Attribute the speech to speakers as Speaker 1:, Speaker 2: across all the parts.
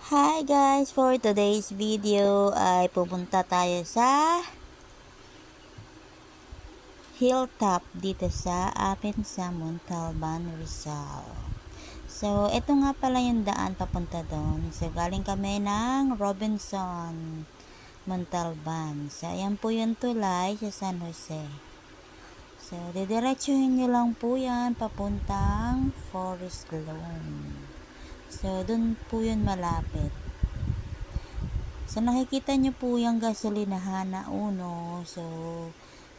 Speaker 1: Hi guys! For today's video ay pupunta tayo sa hilltop dito sa amin sa Montalban, Rizal. So, ito nga pala yung daan papunta doon. So, galing kami ng Robinson, Montalban. So, ayan po yung tulay sa San Jose. So, didiretsuhin nyo lang po yan papuntang Forest Lawn. So, dun po yun malapit. So, nakikita nyo po yung gasolinahan na uno. So,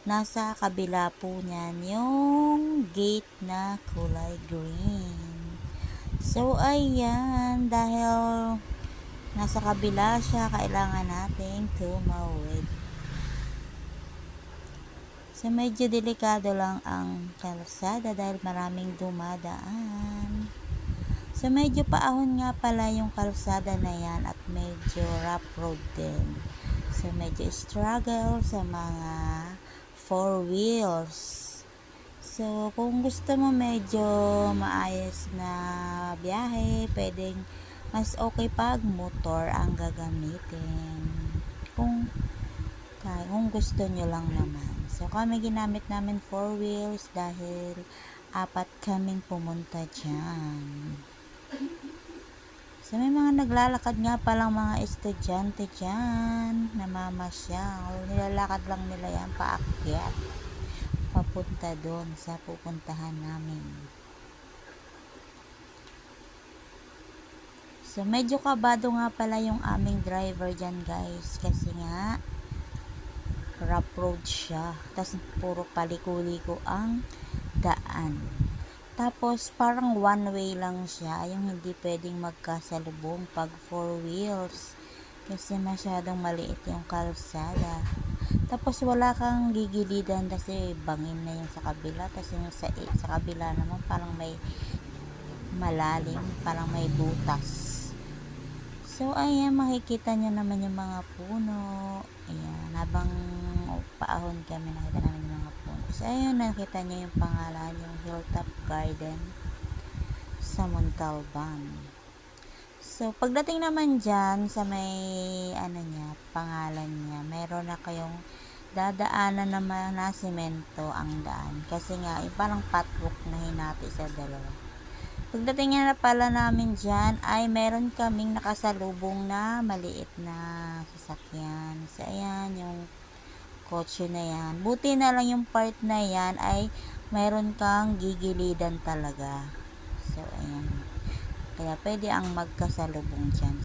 Speaker 1: nasa kabila po niyan yung gate na kulay green. So, ayan. Dahil nasa kabila siya, kailangan nating tumawid. So, medyo delikado lang ang kalsada dahil maraming dumadaan. So, medyo paahon nga pala yung kalsada na yan at medyo rough road din. So, medyo struggle sa mga 4 wheels. So, kung gusto mo medyo maayos na biyahe, pwedeng mas okay pag motor ang gagamitin. Kung gusto nyo lang naman. So, kami ginamit namin 4 wheels dahil 4 kaming pumunta dyan. So, may mga naglalakad nga palang mga estudyante dyan, namamasyal. Nilalakad lang nila yan paakyat, papunta doon sa pupuntahan namin. So, medyo kabado nga pala yung aming driver dyan guys, kasi nga rough road siya. Tapos, puro paliko-liko ang daan. Tapos, parang one way lang siya. Yung hindi pwedeng magkasalubong pag 4 wheels. Kasi masyadong maliit yung kalsada. Tapos, wala kang gigilidan kasi bangin na yung sa kabila. Tapos, yung sa kabila naman parang may malalim. Parang may butas. So, ayan, makikita nyo naman yung mga puno. Ayan, habang paahon kami, nakita namin yung mga puno. So, ayun, nakita nyo yung pangalan, yung Hilltop Garden sa Montalban. So, pagdating naman dyan, sa may, pangalan niya, meron na kayong dadaanan naman na semento ang daan. Kasi nga, yung parang patwalk na hinati sa dalawa. Pagdating na pala namin dyan, ay meron kaming nakasalubong na maliit na sasakyan. So, ayan, yung kotse na yan. Buti na lang yung part na yan ay meron kang gigilidan talaga. So, ayan. Kaya pwede ang magkasalubong dyan.